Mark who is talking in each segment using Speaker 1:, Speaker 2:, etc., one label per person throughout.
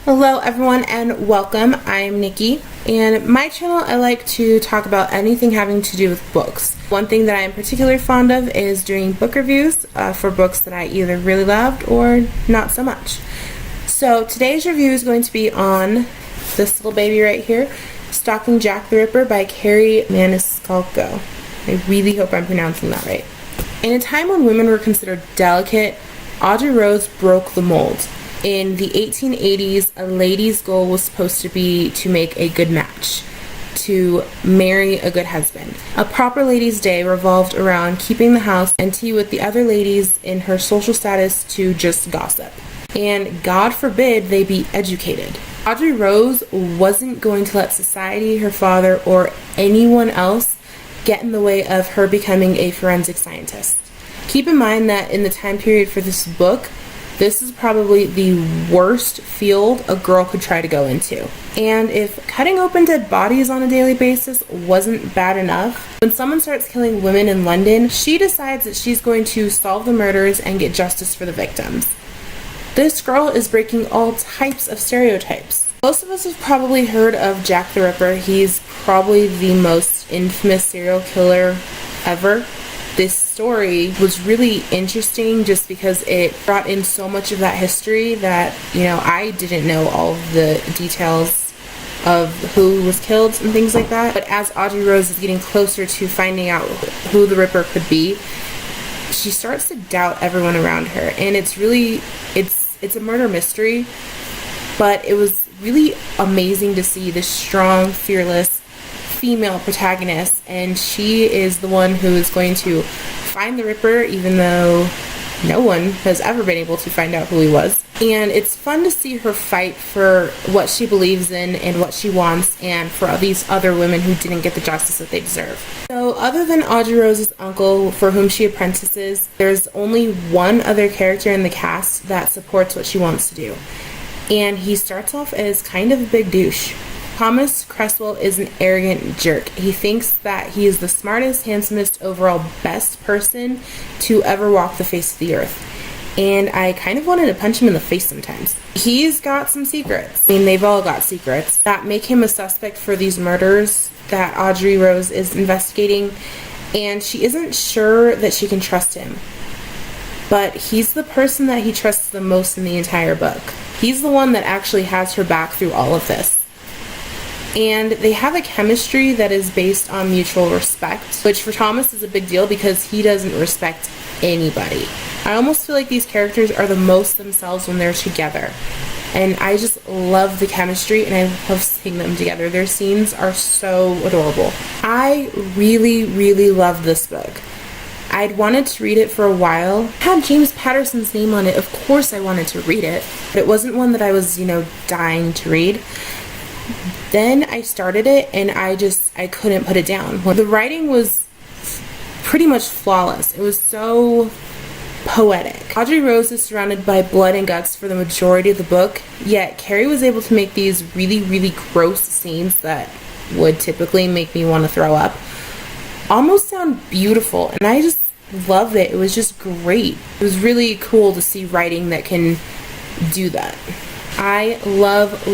Speaker 1: Hello everyone and welcome. I'm Nikki, and my channel I like to talk about anything having to do with books. One thing that I'm particularly fond of is doing book reviews for books that I either really loved or not so much. So today's review is going to be on this little baby right here, Stalking Jack the Ripper by Kerri Maniscalco. I really hope I'm pronouncing that right. In a time when women were considered delicate, Audrey Rose broke the mold. In the 1880s, a lady's goal was supposed to be to make a good match, to marry a good husband. A proper lady's day revolved around keeping the house and tea with the other ladies in her social status to just gossip. And God forbid they be educated. Audrey Rose wasn't going to let society, her father, or anyone else get in the way of her becoming a forensic scientist. Keep in mind that in the time period for this book, this is probably the worst field a girl could try to go into. And if cutting open dead bodies on a daily basis wasn't bad enough, when someone starts killing women in London, she decides that she's going to solve the murders and get justice for the victims. This girl is breaking all types of stereotypes. Most of us have probably heard of Jack the Ripper. He's probably the most infamous serial killer ever. This story was really interesting just because it brought in so much of that history that, I didn't know all of the details of who was killed and things like that. But as Audrey Rose is getting closer to finding out who the Ripper could be, she starts to doubt everyone around her. And it's a murder mystery, but it was really amazing to see this strong, fearless female protagonist, and she is the one who is going to find the Ripper, even though no one has ever been able to find out who he was. And it's fun to see her fight for what she believes in and what she wants, and for these other women who didn't get the justice that they deserve. So other than Audrey Rose's uncle, for whom she apprentices, there's only one other character in the cast that supports what she wants to do. And he starts off as kind of a big douche. Thomas Cresswell is an arrogant jerk. He thinks that he is the smartest, handsomest, overall best person to ever walk the face of the earth. And I kind of wanted to punch him in the face sometimes. He's got some secrets. They've all got secrets that make him a suspect for these murders that Audrey Rose is investigating, and she isn't sure that she can trust him. But he's the person that he trusts the most in the entire book. He's the one that actually has her back through all of this. And they have a chemistry that is based on mutual respect, which for Thomas is a big deal because he doesn't respect anybody. I almost feel like these characters are the most themselves when they're together. And I just love the chemistry, and I love seeing them together. Their scenes are so adorable. I really, really love this book. I'd wanted to read it for a while. It had James Patterson's name on it. Of course I wanted to read it. But it wasn't one that I was, dying to read. Then I started it, and I couldn't put it down. The writing was pretty much flawless. It was so poetic. Audrey Rose is surrounded by blood and guts for the majority of the book, yet Kerri was able to make these really, really gross scenes that would typically make me want to throw up almost sound beautiful, and I just loved it. It was just great. It was really cool to see writing that can do that. I loved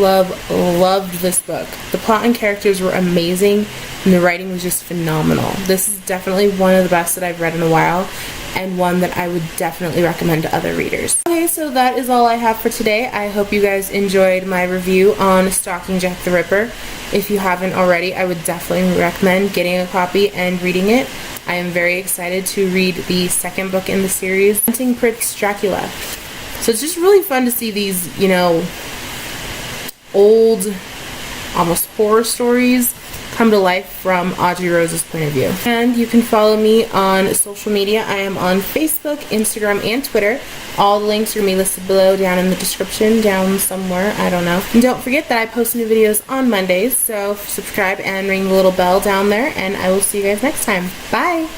Speaker 1: this book. The plot and characters were amazing, and the writing was just phenomenal. This is definitely one of the best that I've read in a while, and one that I would definitely recommend to other readers. Okay, so that is all I have for today. I hope you guys enjoyed my review on Stalking Jack the Ripper. If you haven't already, I would definitely recommend getting a copy and reading it. I am very excited to read the second book in the series, Hunting Prince Dracula. So it's just really fun to see these, old, almost horror stories come to life from Audrey Rose's point of view. And you can follow me on social media. I am on Facebook, Instagram, and Twitter. All the links are going to be listed below, down in the description, down somewhere, I don't know. And don't forget that I post new videos on Mondays, so subscribe and ring the little bell down there, and I will see you guys next time. Bye!